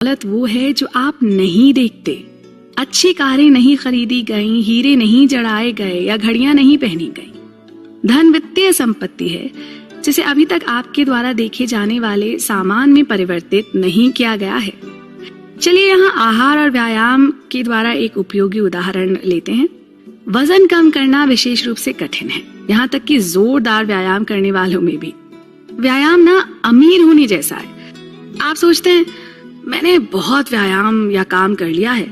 दौलत वो है जो आप नहीं देखते। अच्छी कारें नहीं खरीदी गई, हीरे नहीं जड़ाए गए या घड़ियां नहीं पहनी गई। धन वित्तीय संपत्ति है जिसे अभी तक आपके द्वारा देखे जाने वाले सामान में परिवर्तित नहीं किया गया है। चलिए यहाँ आहार और व्यायाम के द्वारा एक उपयोगी उदाहरण लेते हैं। वजन कम करना विशेष रूप से कठिन है, यहाँ तक कि जोरदार व्यायाम करने वालों में भी। व्यायाम ना अमीर होने जैसा है। आप सोचते हैं मैंने बहुत व्यायाम या काम कर लिया है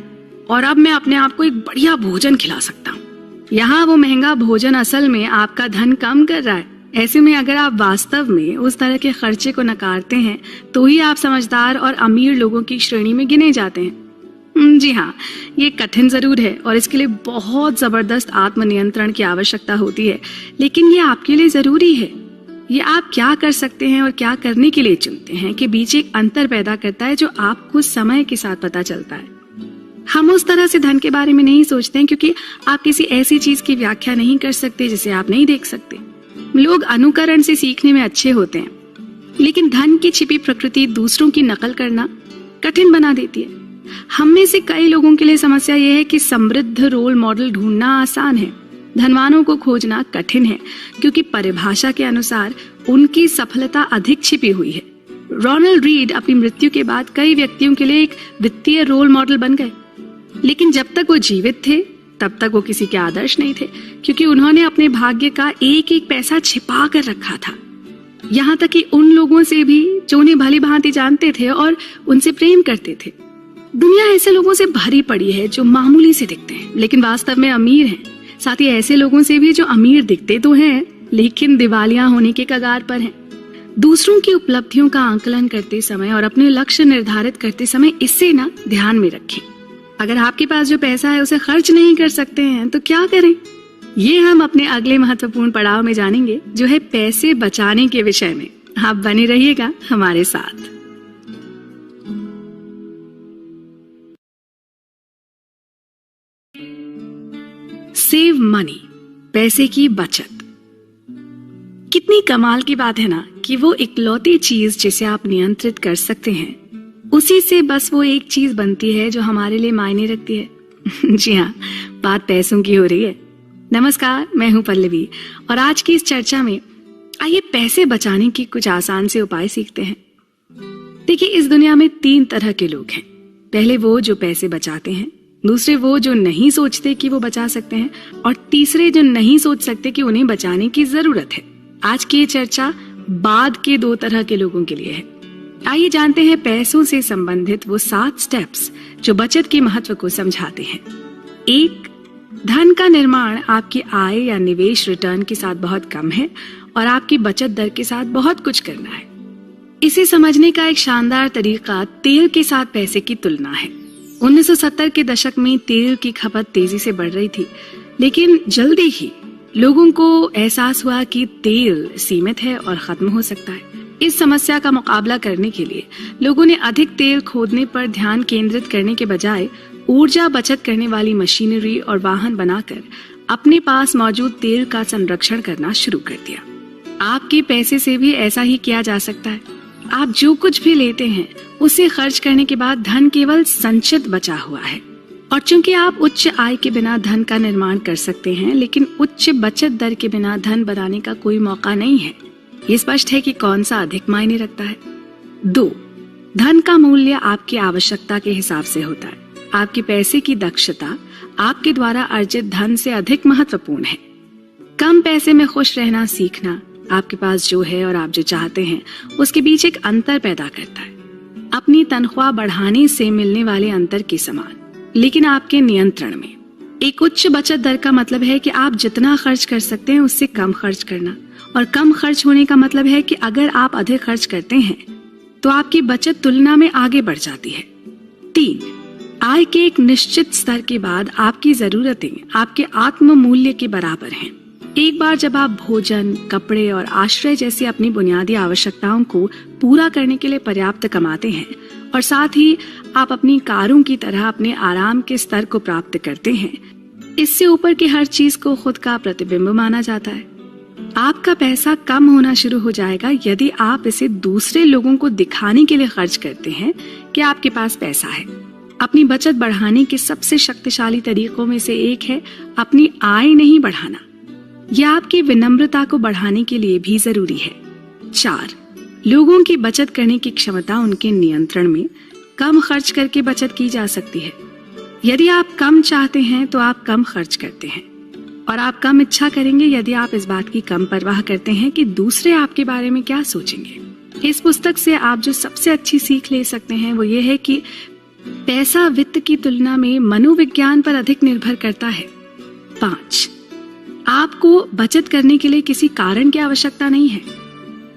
और अब मैं अपने आप को एक बढ़िया भोजन खिला सकता हूँ। यहाँ वो महंगा भोजन असल में आपका धन कम कर रहा है। ऐसे में अगर आप वास्तव में उस तरह के खर्चे को नकारते हैं तो ही आप समझदार और अमीर लोगों की श्रेणी में गिने जाते हैं। जी हाँ, ये कठिन जरूर है और इसके लिए बहुत जबरदस्त आत्मनियंत्रण की आवश्यकता होती है, लेकिन ये आपके लिए जरूरी है। ये आप क्या कर सकते हैं और क्या करने के लिए चुनते हैं के बीच एक अंतर पैदा करता है जो आपको समय के साथ पता चलता है। हम उस तरह से धन के बारे में नहीं सोचते हैं क्योंकि आप किसी ऐसी चीज की व्याख्या नहीं कर सकते जिसे आप नहीं देख सकते। लोग अनुकरण से सीखने में अच्छे होते हैं, लेकिन धन की छिपी प्रकृति दूसरों की नकल करना कठिन बना देती है। हम में से कई लोगों के लिए समस्या यह है कि समृद्ध रोल मॉडल ढूंढना आसान है, धनवानों को खोजना कठिन है क्योंकि परिभाषा के अनुसार उनकी सफलता अधिक छिपी हुई है। रोनाल्ड रीड अपनी मृत्यु के बाद कई व्यक्तियों के लिए एक वित्तीय रोल मॉडल बन गए, लेकिन जब तक वो जीवित थे तब तक वो किसी के आदर्श नहीं थे क्योंकि उन्होंने अपने भाग्य का एक एक पैसा छिपा कर रखा था। यहाँ तक कि उन लोगों से भी जो उन्हें भली भांति जानते थे और उनसे प्रेम करते थे। दुनिया ऐसे लोगों से भरी पड़ी है जो मामूली से दिखते हैं लेकिन वास्तव में अमीर हैं। साथ ही ऐसे लोगों से भी जो अमीर दिखते तो हैं लेकिन दिवालिया होने के कगार पर हैं। दूसरों की उपलब्धियों का आंकलन करते समय और अपने लक्ष्य निर्धारित करते समय इसे ना ध्यान में रखें। अगर आपके पास जो पैसा है उसे खर्च नहीं कर सकते हैं तो क्या करें? ये हम अपने अगले महत्वपूर्ण पड़ाव में जानेंगे जो है पैसे बचाने के विषय में। आप बने रहिएगा हमारे साथ। सेव मनी, पैसे की बचत। कितनी कमाल की बात है ना कि वो इकलौती चीज जिसे आप नियंत्रित कर सकते हैं उसी से बस वो एक चीज बनती है जो हमारे लिए मायने रखती है। जी हाँ, बात पैसों की हो रही है। नमस्कार, मैं हूं पल्लवी और आज की इस चर्चा में आइए पैसे बचाने की कुछ आसान से उपाय सीखते हैं। देखिए, इस दुनिया में 3 तरह के लोग हैं। पहले वो जो पैसे बचाते हैं, दूसरे वो जो नहीं सोचते कि वो बचा सकते हैं और तीसरे जो नहीं सोच सकते कि उन्हें बचाने की जरूरत है। आज की ये चर्चा बाद के 2 तरह के लोगों के लिए है। आइए जानते हैं पैसों से संबंधित वो 7 स्टेप्स जो बचत के महत्व को समझाते हैं। 1, धन का निर्माण आपकी आय या निवेश रिटर्न के साथ बहुत कम है और आपकी बचत दर के साथ बहुत कुछ करना है। इसे समझने का एक शानदार तरीका तेल के साथ पैसे की तुलना है। 1970 के दशक में तेल की खपत तेजी से बढ़ रही थी, लेकिन जल्दी ही लोगों को एहसास हुआ कि तेल सीमित है और खत्म हो सकता है। इस समस्या का मुकाबला करने के लिए लोगों ने अधिक तेल खोदने पर ध्यान केंद्रित करने के बजाय ऊर्जा बचत करने वाली मशीनरी और वाहन बनाकर अपने पास मौजूद तेल का संरक्षण करना शुरू कर दिया। आपके पैसे से भी ऐसा ही किया जा सकता है। आप जो कुछ भी लेते हैं उसे खर्च करने के बाद धन केवल संचित बचा हुआ है। और चूंकि आप उच्च आय के बिना धन का निर्माण कर सकते हैं, लेकिन उच्च बचत दर के बिना धन बनाने का कोई मौका नहीं है। ये स्पष्ट है कि कौन सा अधिक मायने रखता है। 2, धन का मूल्य आपकी आवश्यकता के हिसाब से होता है। आपके पैसे की दक्षता आपके द्वारा अर्जित धन से अधिक महत्वपूर्ण है। कम पैसे में खुश रहना सीखना आपके पास जो है और आप जो चाहते हैं उसके बीच एक अंतर पैदा करता है। अपनी तनख्वाह बढ़ाने से मिलने वाले अंतर के समान, लेकिन आपके नियंत्रण में। एक उच्च बचत दर का मतलब है कि आप जितना खर्च कर सकते हैं उससे कम खर्च करना, और कम खर्च होने का मतलब है कि अगर आप अधिक खर्च करते हैं तो आपकी बचत तुलना में आगे बढ़ जाती है। 3, आय के एक निश्चित स्तर के बाद आपकी जरूरतें आपके आत्म मूल्य के बराबर हैं। एक बार जब आप भोजन, कपड़े और आश्रय जैसी अपनी बुनियादी आवश्यकताओं को पूरा करने के लिए पर्याप्त कमाते हैं और साथ ही आप अपनी कारों की तरह अपने आराम के स्तर को प्राप्त करते हैं, इससे ऊपर की हर चीज को खुद का प्रतिबिंब माना जाता है। आपका पैसा कम होना शुरू हो जाएगा यदि आप इसे दूसरे लोगों को दिखाने के लिए खर्च करते हैं कि आपके पास पैसा है। अपनी बचत बढ़ाने के सबसे शक्तिशाली तरीकों में से एक है अपनी आय नहीं बढ़ाना। यह आपकी विनम्रता को बढ़ाने के लिए भी जरूरी है। 4. लोगों की बचत करने की क्षमता उनके नियंत्रण में। कम खर्च करके बचत की जा सकती है। यदि आप कम चाहते हैं तो आप कम खर्च करते हैं, और आप कम इच्छा करेंगे यदि आप इस बात की कम परवाह करते हैं कि दूसरे आपके बारे में क्या सोचेंगे। इस पुस्तक से आप जो सबसे अच्छी सीख ले सकते हैं वो ये है कि पैसा वित्त की तुलना में मनोविज्ञान पर अधिक निर्भर करता है। 5. आपको बचत करने के लिए किसी कारण की आवश्यकता नहीं है।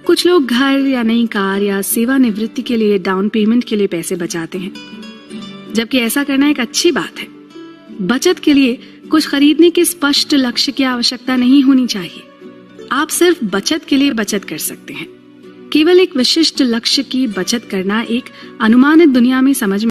कुछ लोग घर या नई कार या सेवानिवृत्ति के लिए डाउन पेमेंट के लिए पैसे बचाते हैं, जबकि ऐसा करना एक अच्छी बात है। बचत के लिए कुछ खरीदने के स्पष्ट लक्ष्य की आवश्यकता नहीं होनी चाहिए। आप सिर्फ बचत के लिए बचत कर सकते हैं। केवल एक विशिष्ट लक्ष्य की बचत करना एक अनुमानित दुनिया में समझ में